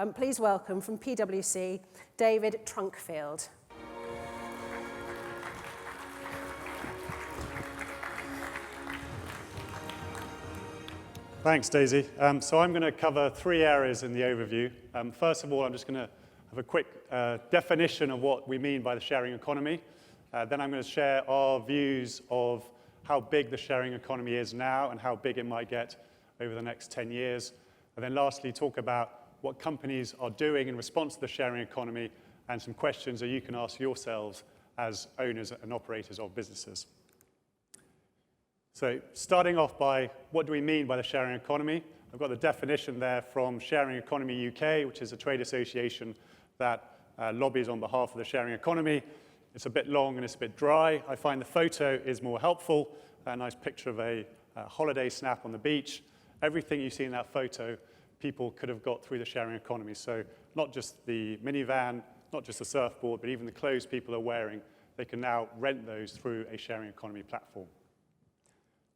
please welcome from PwC, David Trunkfield. Thanks, Daisy. So I'm going to cover three areas in the overview. First of all, I'm just going to have a quick definition of what we mean by the sharing economy. Then I'm going to share our views of how big the sharing economy is now and how big it might get over the next 10 years. And then lastly, talk about what companies are doing in response to the sharing economy and some questions that you can ask yourselves as owners and operators of businesses. So starting off by what do we mean by the sharing economy? I've got the definition there from Sharing Economy UK, which is a trade association that lobbies on behalf of the sharing economy. It's a bit long and it's a bit dry. I find the photo is more helpful. A nice picture of a holiday snap on the beach. Everything you see in that photo, people could have got through the sharing economy. So not just the minivan, not just the surfboard, but even the clothes people are wearing, they can now rent those through a sharing economy platform.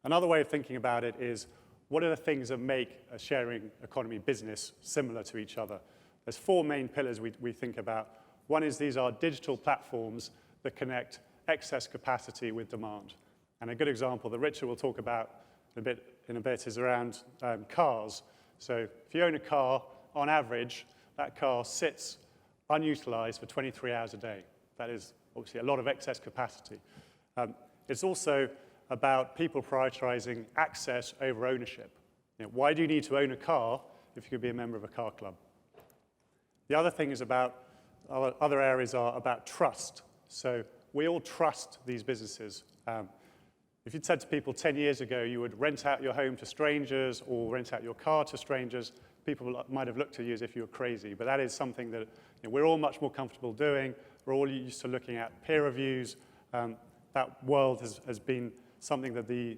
Another way of thinking about it is, what are the things that make a sharing economy business similar to each other? There's four main pillars we think about. One is these are digital platforms that connect excess capacity with demand. And a good example that Richard will talk about in a bit is around cars. So if you own a car, on average, that car sits unutilized for 23 hours a day. That is obviously a lot of excess capacity. It's also about people prioritizing access over ownership. Why do you need to own a car if you could be a member of a car club? The other thing is about, other areas are about trust. So we all trust these businesses. If you'd said to people 10 years ago you would rent out your home to strangers or rent out your car to strangers, people might have looked at you as if you were crazy. But that is something that we're all much more comfortable doing. We're all used to looking at peer reviews. That world has been something that the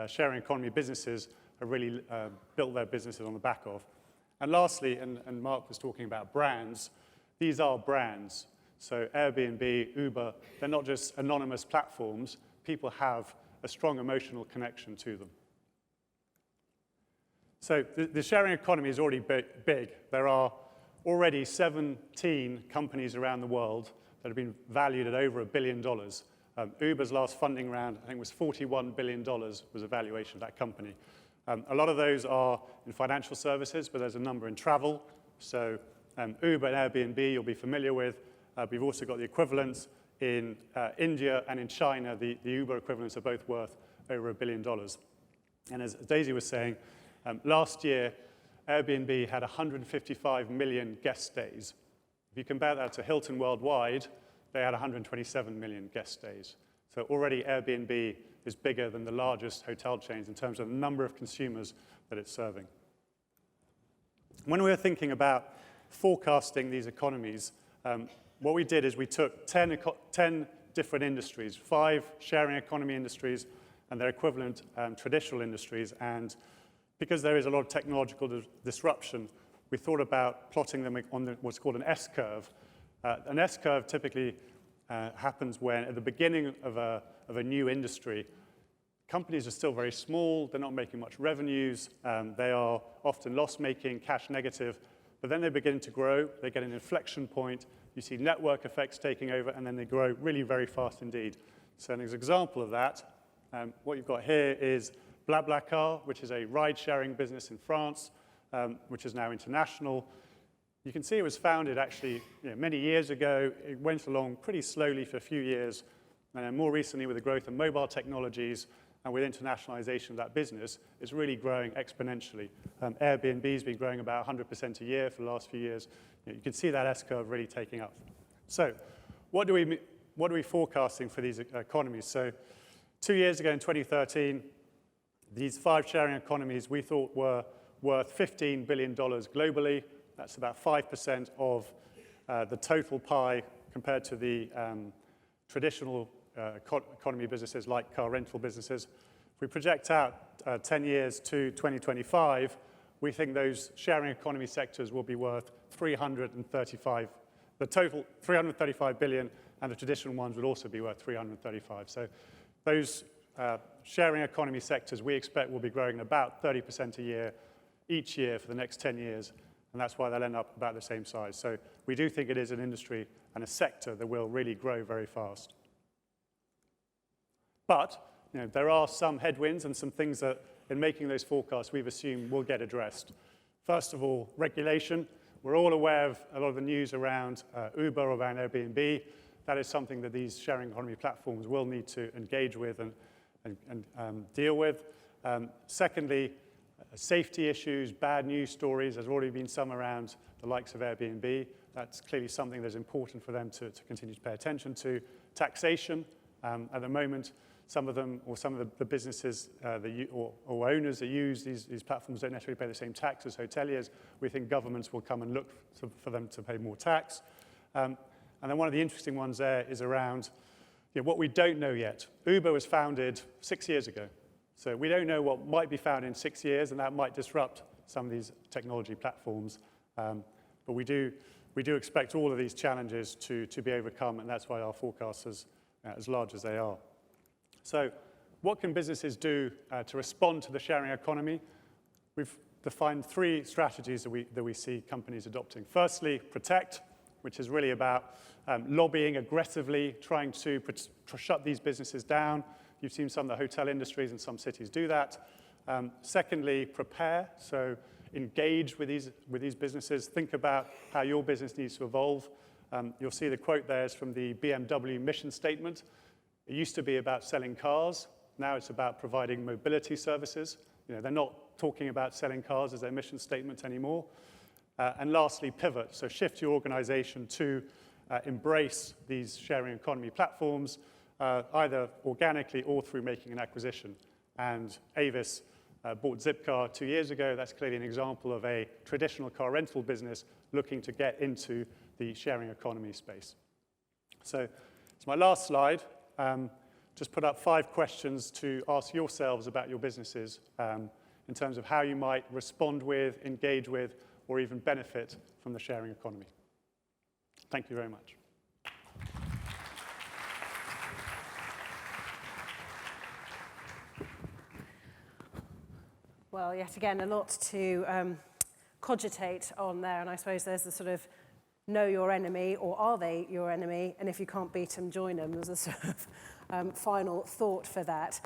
sharing economy businesses have really built their businesses on the back of. And lastly, and Mark was talking about brands, these are brands. So Airbnb, Uber, they're not just anonymous platforms. People have a strong emotional connection to them. So the sharing economy is already big. There are already 17 companies around the world that have been valued at over $1 billion. Uber's last funding round, I think, was $41 billion was the valuation of that company. A lot of those are in financial services, but there's a number in travel. So Uber and Airbnb you'll be familiar with. We've also got the equivalents in India and in China. The Uber equivalents are both worth over $1 billion. And as Daisy was saying, last year, Airbnb had 155 million guest stays. If you compare that to Hilton Worldwide, they had 127 million guest stays. So already Airbnb is bigger than the largest hotel chains in terms of the number of consumers that it's serving. When we were thinking about forecasting these economies, what we did is we took 10 different industries, 5 sharing economy industries and their equivalent traditional industries. And because there is a lot of technological disruption, we thought about plotting them on what's called an S-curve. An S-curve typically happens when, at the beginning of a new industry, companies are still very small, they're not making much revenues, they are often loss-making, cash negative, but then they begin to grow, they get an inflection point, you see network effects taking over, and then they grow really very fast indeed. So as an example of that, what you've got here is BlaBlaCar, which is a ride-sharing business in France, which is now international. You can see it was founded actually many years ago. It went along pretty slowly for a few years. And then more recently, with the growth of mobile technologies and with internationalization of that business, it's really growing exponentially. Airbnb's been growing about 100% a year for the last few years. You can see that S-curve really taking up. So what are we forecasting for these economies? So 2 years ago in 2013, these 5 sharing economies we thought were worth $15 billion globally. That's about 5% of the total pie compared to the traditional economy businesses like car rental businesses. If we project out 10 years to 2025, we think those sharing economy sectors will be worth the total 335 billion, and the traditional ones will also be worth 335. So those sharing economy sectors we expect will be growing about 30% a year each year for the next 10 years. and that's why they'll end up about the same size. So we do think it is an industry and a sector that will really grow very fast. But there are some headwinds and some things that, in making those forecasts, we've assumed will get addressed. First of all, regulation. We're all aware of a lot of the news around Uber or around Airbnb. That is something that these sharing economy platforms will need to engage with and deal with. Secondly, safety issues, bad news stories. There's already been some around the likes of Airbnb. That's clearly something that's important for them to continue to pay attention to. Taxation. At the moment, some of them, or some of the businesses or owners that use these platforms don't necessarily pay the same tax as hoteliers. We think governments will come and look for them to pay more tax. And then one of the interesting ones there is around what we don't know yet. Uber was founded 6 years ago. So we don't know what might be found in 6 years, and that might disrupt some of these technology platforms. But we do expect all of these challenges to be overcome, and that's why our forecasts are as large as they are. So what can businesses do to respond to the sharing economy? We've defined 3 strategies that we see companies adopting. Firstly, protect, which is really about lobbying aggressively, trying to shut these businesses down. You've seen some of the hotel industries in some cities do that. Secondly, prepare, so engage with these businesses. Think about how your business needs to evolve. You'll see the quote there is from the BMW mission statement. It used to be about selling cars. Now it's about providing mobility services. They're not talking about selling cars as their mission statement anymore. And lastly, pivot. So shift your organization to embrace these sharing economy platforms, either organically or through making an acquisition. And Avis bought Zipcar 2 years ago. That's clearly an example of a traditional car rental business looking to get into the sharing economy space. So it's my last slide. Just put up 5 questions to ask yourselves about your businesses in terms of how you might respond with, engage with, or even benefit from the sharing economy. Thank you very much. Well, yet again, a lot to cogitate on there, and I suppose there's the sort of know your enemy, or are they your enemy, and if you can't beat them, join them. There's a sort of final thought for that.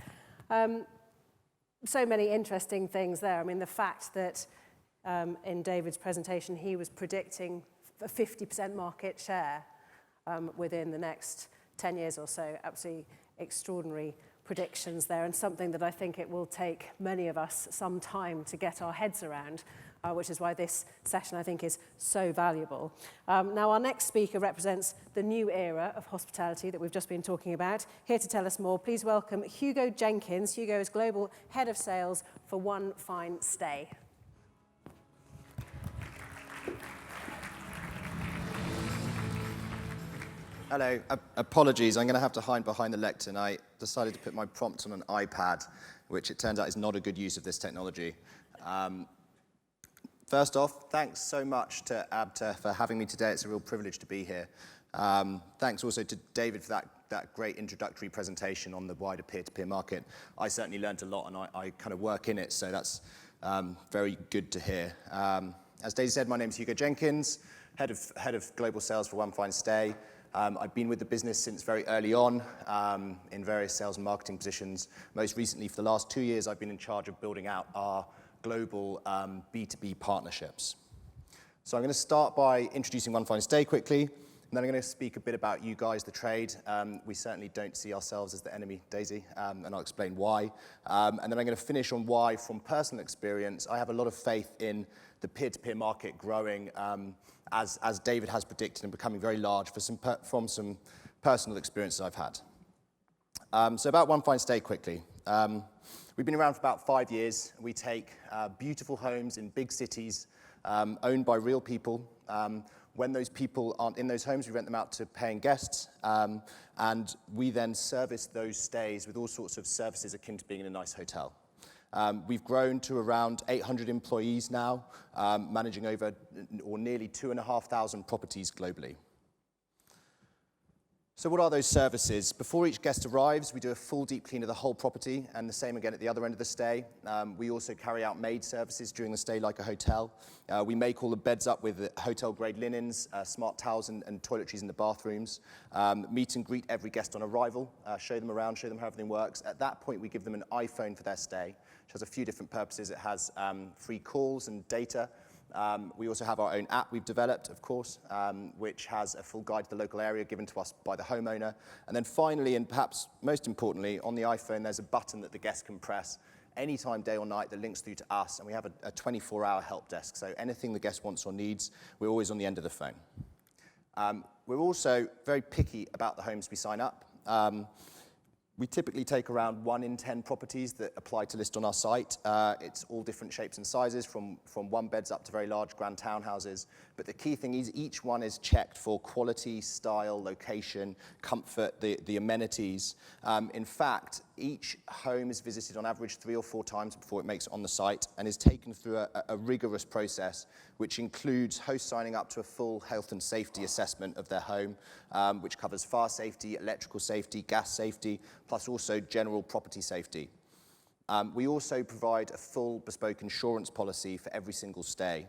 So many interesting things there. I mean, the fact that in David's presentation, he was predicting a 50% market share within the next 10 years or so. Absolutely extraordinary predictions there, and something that I think it will take many of us some time to get our heads around, which is why this session, I think, is so valuable. Now, our next speaker represents the new era of hospitality that we've just been talking about. Here to tell us more, please welcome Hugo Jenkins. Hugo is Global Head of Sales for One Fine Stay. Hello. Apologies, I'm going to have to hide behind the lectern. I decided to put my prompt on an iPad, which it turns out is not a good use of this technology. First off, thanks so much to ABTA for having me today. It's a real privilege to be here. Thanks also to David for that great introductory presentation on the wider peer-to-peer market. I certainly learned a lot, and I kind of work in it, so that's very good to hear. As Daisy said, my name is Hugo Jenkins, head of global sales for One Fine Stay. I've been with the business since very early on in various sales and marketing positions. Most recently, for the last 2 years, I've been in charge of building out our global B2B partnerships. So I'm going to start by introducing One Fine Stay quickly, and then I'm going to speak a bit about you guys, the trade. We certainly don't see ourselves as the enemy, Daisy, and I'll explain why. And then I'm going to finish on why, from personal experience, I have a lot of faith in the peer-to-peer market growing as David has predicted and becoming very large from some personal experiences I've had. So about One Fine Stay quickly. We've been around for about 5 years. We take beautiful homes in big cities owned by real people. When those people aren't in those homes, we rent them out to paying guests. And we then service those stays with all sorts of services akin to being in a nice hotel. We've grown to around 800 employees now, managing over or nearly 2,500 properties globally. So what are those services? Before each guest arrives, we do a full deep clean of the whole property, and the same again at the other end of the stay. We also carry out maid services during the stay like a hotel. We make all the beds up with hotel-grade linens, smart towels and toiletries in the bathrooms. Meet and greet every guest on arrival, show them around, show them how everything works. At that point, we give them an iPhone for their stay, which has a few different purposes. It has free calls and data. We also have our own app we've developed, of course, which has a full guide to the local area given to us by the homeowner. And then finally, and perhaps most importantly, on the iPhone, there's a button that the guest can press anytime, day or night, that links through to us. And we have a 24-hour help desk. So anything the guest wants or needs, we're always on the end of the phone. We're also very picky about the homes we sign up. We typically take around 1 in 10 properties that apply to list on our site. It's all different shapes and sizes, from one beds up to very large grand townhouses. But the key thing is each one is checked for quality, style, location, comfort, the amenities. In fact, each home is visited on average 3 or 4 times before it makes it on the site, and is taken through a rigorous process, which includes hosts signing up to a full health and safety assessment of their home, which covers fire safety, electrical safety, gas safety, plus also general property safety. We also provide a full bespoke insurance policy for every single stay.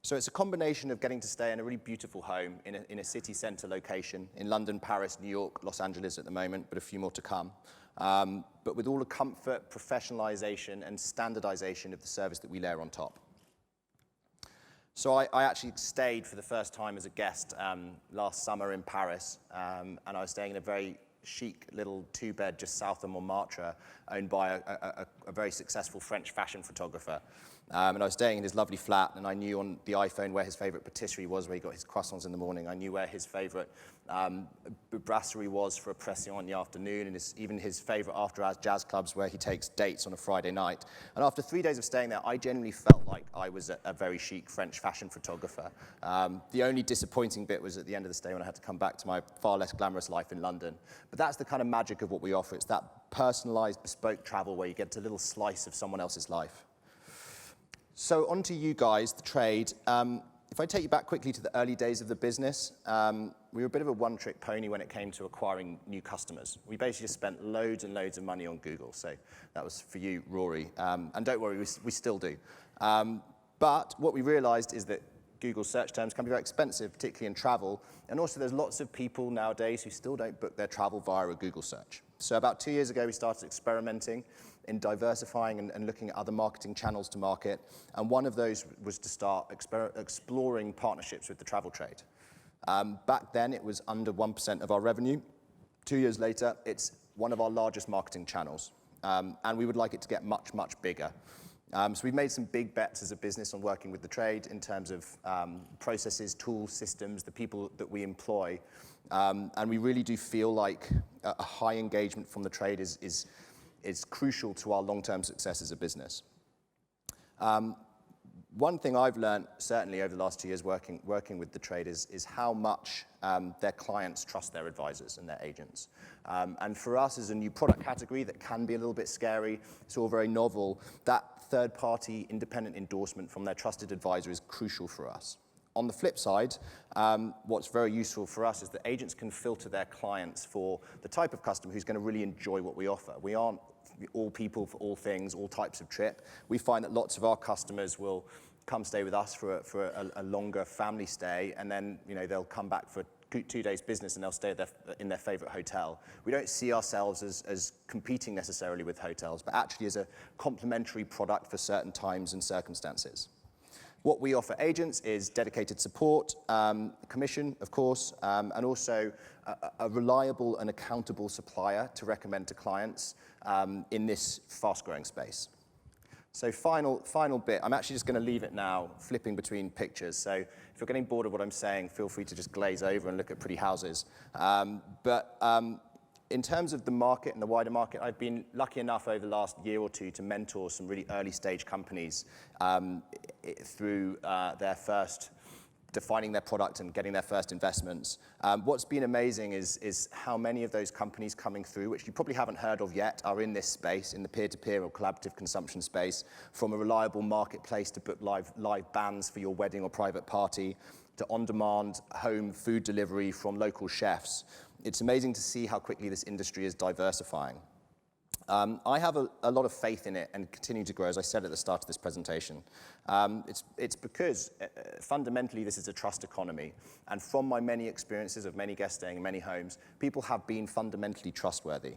So it's a combination of getting to stay in a really beautiful home in a city centre location in London, Paris, New York, Los Angeles at the moment, but a few more to come. But with all the comfort, professionalisation and standardisation of the service that we layer on top. So I actually stayed for the first time as a guest last summer in Paris, and I was staying in a very chic little 2-bed just south of Montmartre, owned by a very successful French fashion photographer. And I was staying in his lovely flat, and I knew on the iPhone where his favorite patisserie was, where he got his croissants in the morning. I knew where his favorite brasserie was for a pression in the afternoon, and even his favorite after-hours jazz clubs where he takes dates on a Friday night. And after 3 days of staying there, I genuinely felt like I was a very chic French fashion photographer. The only disappointing bit was at the end of the stay when I had to come back to my far less glamorous life in London. But that's the kind of magic of what we offer. It's that personalized, bespoke travel where you get a little slice of someone else's life. So on to you guys, the trade. If I take you back quickly to the early days of the business, we were a bit of a one-trick pony when it came to acquiring new customers. We basically just spent loads and loads of money on Google. So that was for you, Rory. And don't worry, we still do. But what we realized is that Google search terms can be very expensive, particularly in travel. And also there's lots of people nowadays who still don't book their travel via a Google search. So about 2 years ago, we started experimenting in diversifying and looking at other marketing channels to market. And one of those was to start exploring partnerships with the travel trade. Back then, it was under 1% of our revenue. 2 years later, it's one of our largest marketing channels. And we would like it to get much, much bigger. So we've made some big bets as a business on working with the trade in terms of processes, tools, systems, the people that we employ. And we really do feel like a high engagement from the trade is crucial to our long-term success as a business. One thing I've learned, certainly over the last 2 years working with the trade, is how much their clients trust their advisors and their agents. And for us, as a new product category that can be a little bit scary, it's all very novel, that third-party independent endorsement from their trusted advisor is crucial for us. On the flip side, what's very useful for us is that agents can filter their clients for the type of customer who's going to really enjoy what we offer. We aren't all people for all things, all types of trip. We find that lots of our customers will come stay with us for a longer family stay, and then they'll come back for 2 days business and they'll stay in their favorite hotel. We don't see ourselves as competing necessarily with hotels, but actually as a complementary product for certain times and circumstances. What we offer agents is dedicated support, commission, of course, and also a reliable and accountable supplier to recommend to clients in this fast-growing space. So final bit, I'm actually just going to leave it now, flipping between pictures. So if you're getting bored of what I'm saying, feel free to just glaze over and look at pretty houses. In terms of the market and the wider market, I've been lucky enough over the last year or two to mentor some really early stage companies through their first defining their product and getting their first investments. What's been amazing is how many of those companies coming through, which you probably haven't heard of yet, are in this space, in the peer-to-peer or collaborative consumption space, from a reliable marketplace to book live bands for your wedding or private party, to on-demand home food delivery from local chefs. It's amazing to see how quickly this industry is diversifying. I have a lot of faith in it and continue to grow, as I said at the start of this presentation. It's because fundamentally this is a trust economy. And from my many experiences of many guests staying in many homes, people have been fundamentally trustworthy.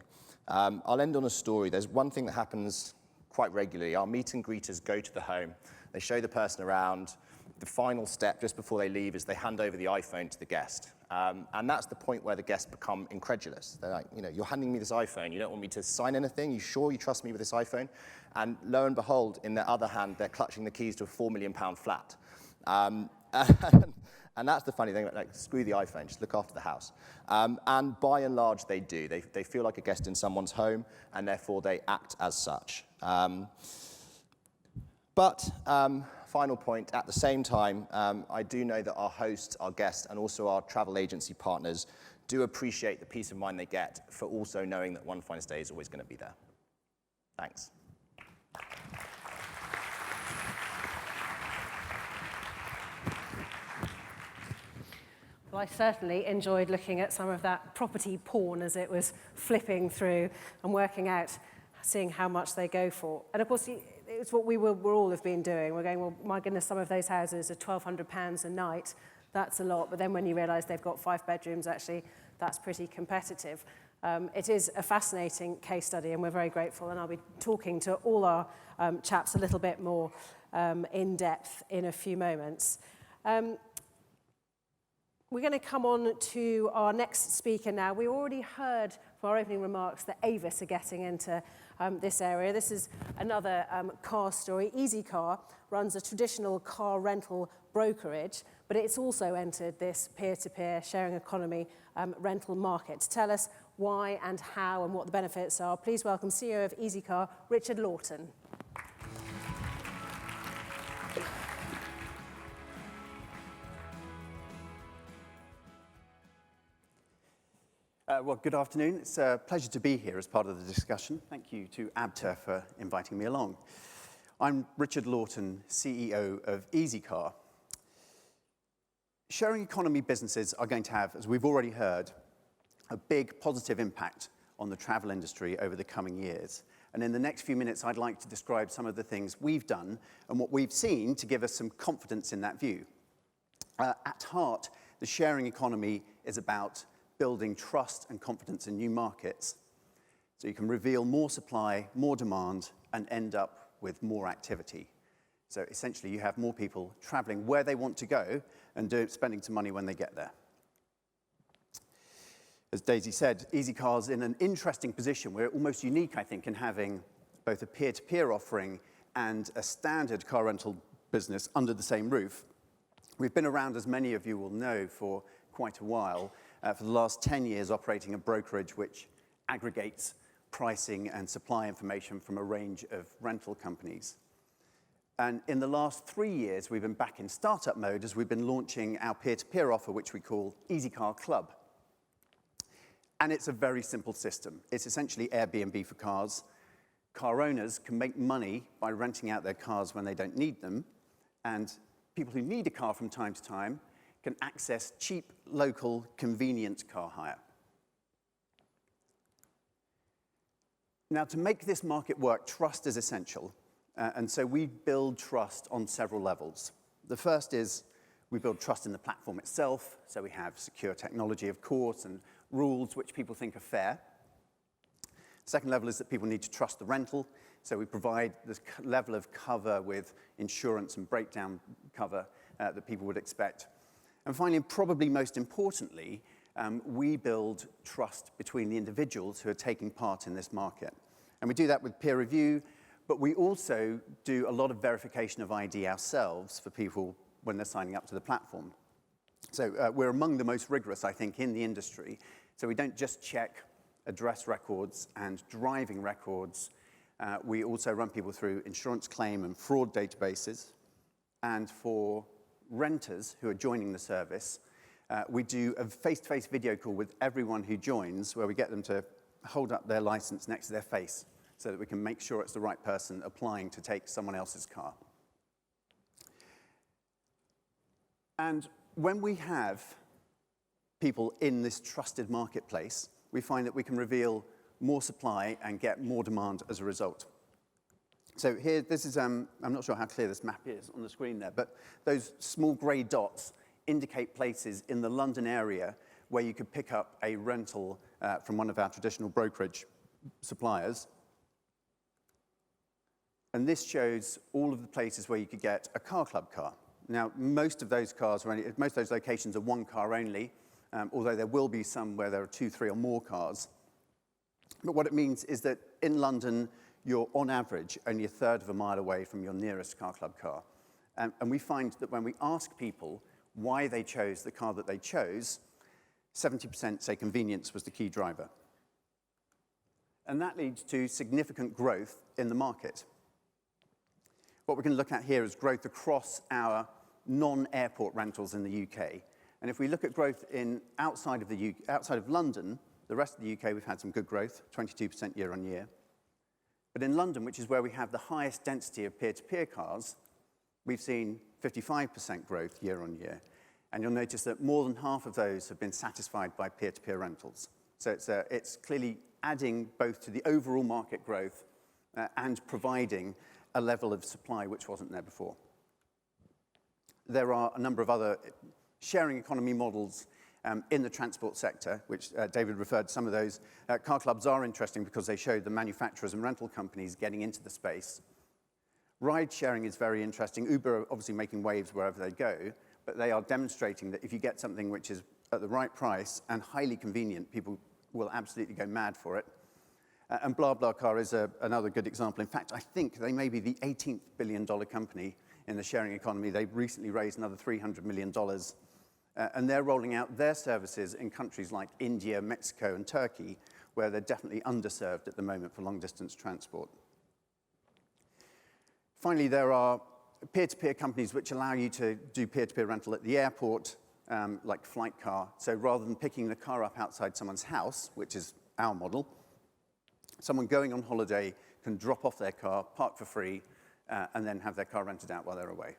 I'll end on a story. There's one thing that happens quite regularly. Our meet and greeters go to the home. They show the person around. The final step just before they leave is they hand over the iPhone to the guest. And that's the point where the guests become incredulous. They're like, you're handing me this iPhone. You don't want me to sign anything? You sure you trust me with this iPhone? And lo and behold, in their other hand, they're clutching the keys to a £4 million flat. And that's the funny thing, like, screw the iPhone, just look after the house. And by and large, they do. They feel like a guest in someone's home, and therefore they act as such. Final point, at the same time, I do know that our hosts, our guests, and also our travel agency partners do appreciate the peace of mind they get for also knowing that One Finest Day is always going to be there. Thanks. Well, I certainly enjoyed looking at some of that property porn as it was flipping through and working out, seeing how much they go for. And of course, it's what we all have been doing. We're going, well, my goodness, some of those houses are £1,200 a night. That's a lot. But then when you realise they've got 5 bedrooms, actually, that's pretty competitive. It is a fascinating case study, and we're very grateful. And I'll be talking to all our chaps a little bit more in depth in a few moments. We're going to come on to our next speaker now. We already heard from our opening remarks that Avis are getting into this area. This is another car story. EasyCar runs a traditional car rental brokerage, but it's also entered this peer-to-peer sharing economy rental market. To tell us why and how and what the benefits are, please welcome CEO of EasyCar, Richard Lawton. Well, good afternoon. It's a pleasure to be here as part of the discussion. Thank you to ABTER for inviting me along. I'm Richard Lawton, CEO of EasyCar. Sharing economy businesses are going to have, as we've already heard, a big positive impact on the travel industry over the coming years. And in the next few minutes, I'd like to describe some of the things we've done and what we've seen to give us some confidence in that view. At heart, the sharing economy is about building trust and confidence in new markets, so you can reveal more supply, more demand, and end up with more activity. So essentially, you have more people traveling where they want to go and spending some money when they get there. As Daisy said, EasyCar's in an interesting position. We're almost unique, I think, in having both a peer-to-peer offering and a standard car rental business under the same roof. We've been around, as many of you will know, for quite a while, for the last 10 years operating a brokerage which aggregates pricing and supply information from a range of rental companies. And in the last 3 years, we've been back in startup mode as we've been launching our peer-to-peer offer, which we call EasyCar Club. And it's a very simple system. It's essentially Airbnb for cars. Car owners can make money by renting out their cars when they don't need them, and people who need a car from time to time can access cheap, local, convenient car hire. Now, to make this market work, trust is essential. And so we build trust on several levels. The first is we build trust in the platform itself. So we have secure technology, of course, and rules which people think are fair. Second level is that people need to trust the rental. So we provide this level of cover with insurance and breakdown cover that people would expect. And finally, and probably most importantly, we build trust between the individuals who are taking part in this market. And we do that with peer review, but we also do a lot of verification of ID ourselves for people when they're signing up to the platform. So we're among the most rigorous, I think, in the industry. So we don't just check address records and driving records. We also run people through insurance claim and fraud databases. And for renters who are joining the service, we do a face-to-face video call with everyone who joins, where we get them to hold up their license next to their face so that we can make sure it's the right person applying to take someone else's car. And when we have people in this trusted marketplace, we find that we can reveal more supply and get more demand as a result. So here, this is, I'm not sure how clear this map is on the screen there, but those small grey dots indicate places in the London area where you could pick up a rental from one of our traditional brokerage suppliers. And this shows all of the places where you could get a car club car. Now, most of those locations are one car only, although there will be some where there are 2, 3, or more cars. But what it means is that in London, you're on average only a third of a mile away from your nearest car club car. And we find that when we ask people why they chose the car that they chose, 70% say convenience was the key driver. And that leads to significant growth in the market. What we're going to look at here is growth across our non-airport rentals in the UK. And if we look at growth outside of London, the rest of the UK, we've had some good growth, 22% year on year. But in London, which is where we have the highest density of peer-to-peer cars, we've seen 55% growth year on year. And you'll notice that more than half of those have been satisfied by peer-to-peer rentals. So it's clearly adding both to the overall market growth and providing a level of supply which wasn't there before. There are a number of other sharing economy models in the transport sector, which David referred to some of those. Car clubs are interesting because they show the manufacturers and rental companies getting into the space. Ride sharing is very interesting. Uber are obviously making waves wherever they go, but they are demonstrating that if you get something which is at the right price and highly convenient, people will absolutely go mad for it. And BlaBlaCar is another good example. In fact, I think they may be the 18th billion dollar company in the sharing economy. They've recently raised another $300 million. And they're rolling out their services in countries like India, Mexico, and Turkey, where they're definitely underserved at the moment for long-distance transport. Finally, there are peer-to-peer companies which allow you to do peer-to-peer rental at the airport, like Flightcar. So rather than picking the car up outside someone's house, which is our model, someone going on holiday can drop off their car, park for free, and then have their car rented out while they're away.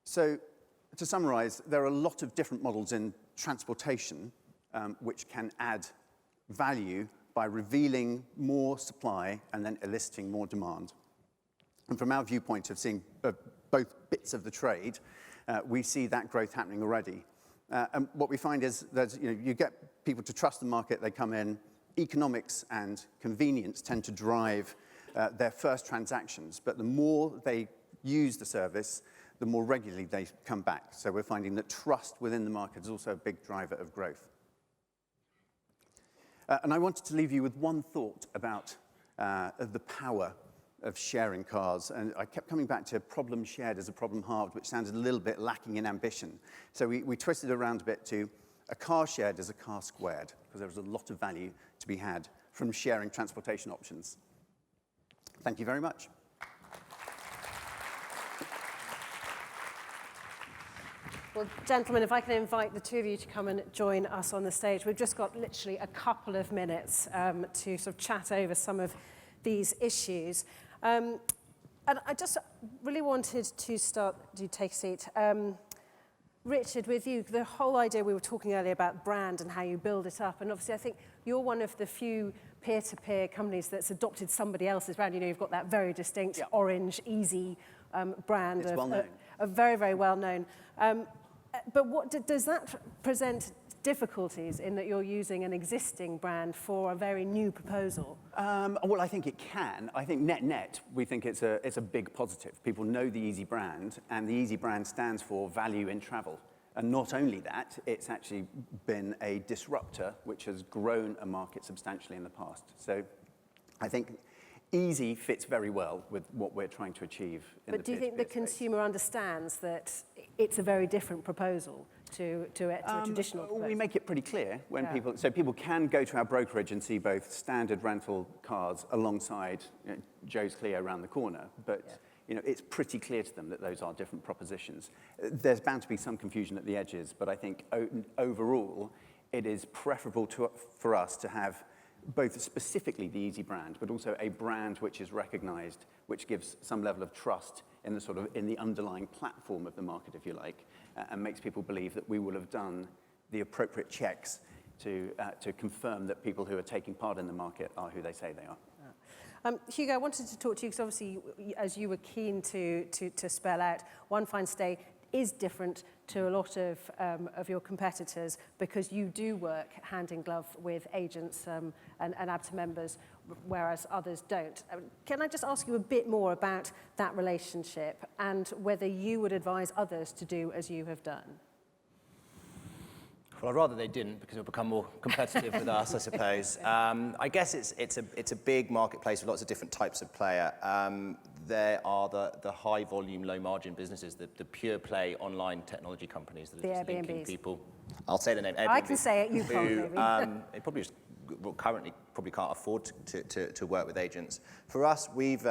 So to summarize, there are a lot of different models in transportation which can add value by revealing more supply and then eliciting more demand. And from our viewpoint of seeing both bits of the trade, we see that growth happening already. And what we find is that you get people to trust the market, they come in, economics and convenience tend to drive their first transactions, but the more they use the service, the more regularly they come back. So we're finding that trust within the market is also a big driver of growth. And I wanted to leave you with one thought about the power of sharing cars. And I kept coming back to problem shared as a problem halved, which sounded a little bit lacking in ambition. So we twisted it around a bit to a car shared as a car squared, because there was a lot of value to be had from sharing transportation options. Thank you very much. Well, gentlemen, if I can invite the two of you to come and join us on the stage. We've just got literally a couple of minutes to sort of chat over some of these issues. And I just really wanted to start, do take a seat. Richard, with you, the whole idea, we were talking earlier about brand and how you build it up. And obviously, I think you're one of the few peer-to-peer companies that's adopted somebody else's brand. You've got that very distinct orange, easy brand. It's well known. Very, very well known. But what does that present difficulties in that you're using an existing brand for a very new proposal? Well, I think it can. I think net, we think it's a big positive. People know the Easy brand, and the Easy brand stands for value in travel. And not only that, it's actually been a disruptor which has grown a market substantially in the past. So I think Easy fits very well with what we're trying to achieve in the But do you think the consumer understands that it's a very different proposal to a traditional proposal? We make it pretty clear when people can go to our brokerage and see both standard rental cars alongside Joe's Clio around the corner. But it's pretty clear to them that those are different propositions. There's bound to be some confusion at the edges, but I think overall, it is preferable for us to have both specifically the Easy brand, but also a brand which is recognized, which gives some level of trust in the underlying platform of the market, if you like, and makes people believe that we will have done the appropriate checks to confirm that people who are taking part in the market are who they say they are. Hugo, I wanted to talk to you because obviously, as you were keen to spell out, One Fine Stay is different to a lot of your competitors because you do work hand in glove with agents and ABTA members, whereas others don't. Can I just ask you a bit more about that relationship and whether you would advise others to do as you have done? Well, I'd rather they didn't because it'll become more competitive with us, I suppose. I guess it's a big marketplace with lots of different types of player. There are the high volume, low margin businesses, the pure play online technology companies that are just linking people. I'll say the name. Airbnb, I can say it, you can't, maybe. They probably just currently can't afford to work with agents. For us, we've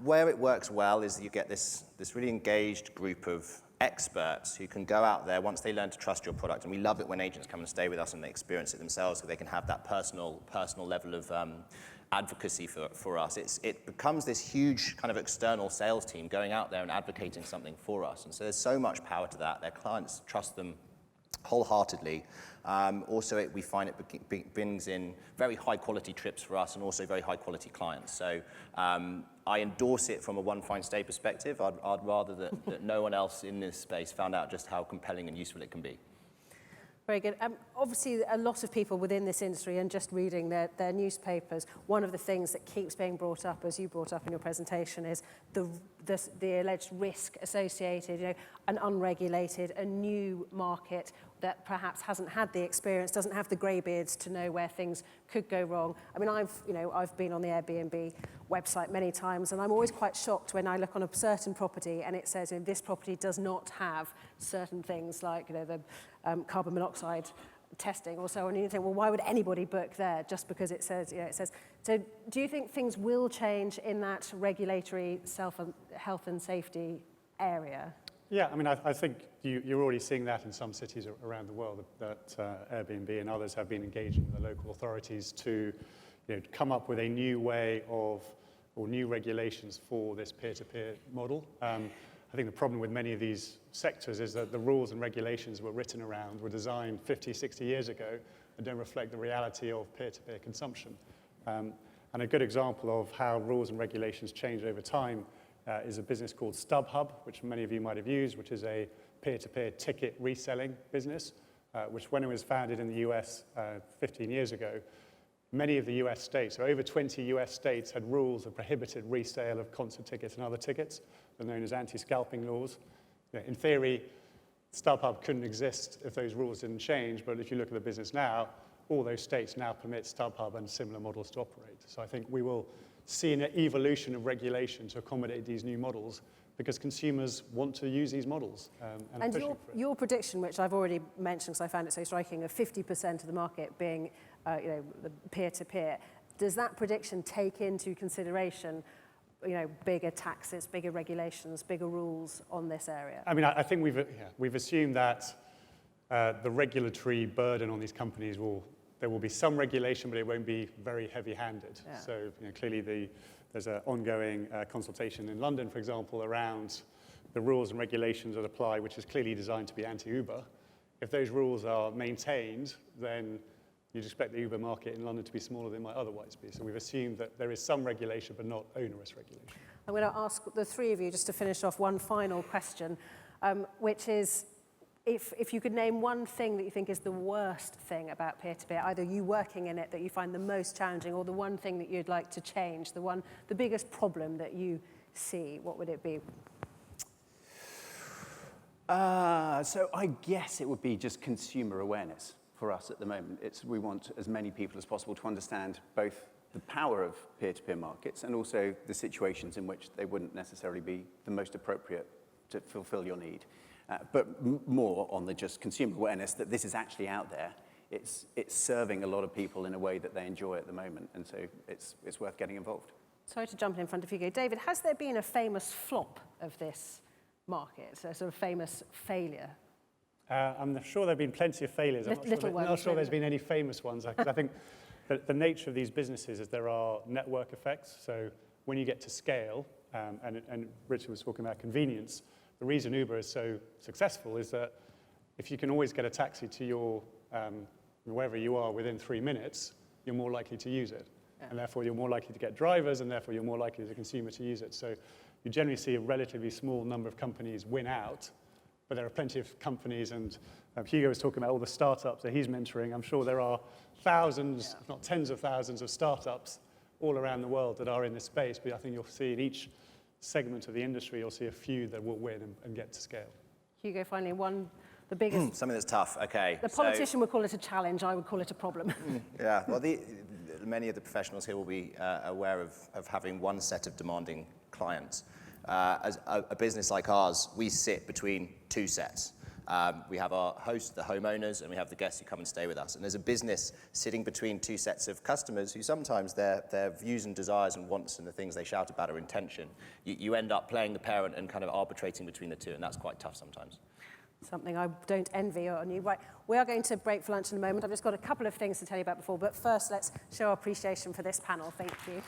where it works well is that you get this really engaged group of experts who can go out there once they learn to trust your product. And we love it when agents come and stay with us and they experience it themselves so they can have that personal level of advocacy for us. It becomes this huge kind of external sales team going out there and advocating something for us. And so there's so much power to that. Their clients trust them wholeheartedly. Also, we find it brings in very high quality trips for us and also very high quality clients. So I endorse it from a One Fine Stay perspective. I'd rather that no one else in this space found out just how compelling and useful it can be. Very good. Obviously, a lot of people within this industry and just reading their newspapers, one of the things that keeps being brought up, as you brought up in your presentation, is the alleged risk associated, an unregulated, a new market that perhaps hasn't had the experience, doesn't have the greybeards to know where things could go wrong. I mean, I've been on the Airbnb website many times, and I'm always quite shocked when I look on a certain property and it says, this property does not have certain things like, the carbon monoxide testing or so on. And you think, well, why would anybody book there just because it says, it says. So do you think things will change in that regulatory health and safety area? Yeah, I mean, I think you're already seeing that in some cities around the world, that Airbnb and others have been engaging with the local authorities to come up with a new way of, or new regulations for this peer-to-peer model. I think the problem with many of these sectors is that the rules and regulations were designed 50, 60 years ago and don't reflect the reality of peer-to-peer consumption. And a good example of how rules and regulations change over time is a business called StubHub, which many of you might have used, which is a peer-to-peer ticket reselling business, which when it was founded in the US 15 years ago, many of the US states, so over 20 US states had rules that prohibited resale of concert tickets and other tickets. They're known as anti-scalping laws. In theory, StubHub couldn't exist if those rules didn't change, but if you look at the business now, all those states now permit StubHub and similar models to operate. So I think we will see an evolution of regulation to accommodate these new models because consumers want to use these models. And your prediction, which I've already mentioned because I found it so striking, of 50% of the market being the peer-to-peer, does that prediction take into consideration bigger taxes, bigger regulations, bigger rules on this area? I mean, I think we've assumed that the regulatory burden on these companies there will be some regulation, but it won't be very heavy-handed. Yeah. So clearly there's an ongoing consultation in London, for example, around the rules and regulations that apply, which is clearly designed to be anti-Uber. If those rules are maintained, then you'd expect the Uber market in London to be smaller than it might otherwise be. So we've assumed that there is some regulation, but not onerous regulation. I'm going to ask the three of you, just to finish off, one final question, which is, if you could name one thing that you think is the worst thing about peer-to-peer, either you working in it that you find the most challenging, or the one thing that you'd like to change, the biggest problem that you see, what would it be? So I guess it would be just consumer awareness for us at the moment. We want as many people as possible to understand both the power of peer-to-peer markets and also the situations in which they wouldn't necessarily be the most appropriate to fulfill your need. But more on the just consumer awareness that this is actually out there. It's serving a lot of people in a way that they enjoy at the moment, and so it's worth getting involved. Sorry to jump in front of Hugo. David, has there been a famous flop of this market, a sort of famous failure? I'm sure there have been plenty of failures. I'm not sure there's been any famous ones. Because I think that the nature of these businesses is there are network effects. So when you get to scale, and Richard was talking about convenience, the reason Uber is so successful is that if you can always get a taxi to your wherever you are within 3 minutes, you're more likely to use it. Yeah. And therefore, you're more likely to get drivers, and therefore, you're more likely as a consumer to use it. So you generally see a relatively small number of companies win out, but there are plenty of companies, and Hugo was talking about all the startups that he's mentoring. I'm sure there are thousands, if not tens of thousands of startups all around the world that are in this space, but I think you'll see in each segment of the industry, you'll see a few that will win and get to scale. Hugo, finally, the biggest... Something that's tough, okay. The politician would call it a challenge, I would call it a problem. Yeah, well, many of the professionals here will be aware of having one set of demanding clients. As a business like ours, we sit between two sets. We have our hosts, the homeowners, and we have the guests who come and stay with us. And there's a business sitting between two sets of customers who sometimes their views and desires and wants and the things they shout about are intention. You end up playing the parent and kind of arbitrating between the two, and that's quite tough sometimes. Something I don't envy on you. Right, we are going to break for lunch in a moment. I've just got a couple of things to tell you about before, but first let's show our appreciation for this panel. Thank you.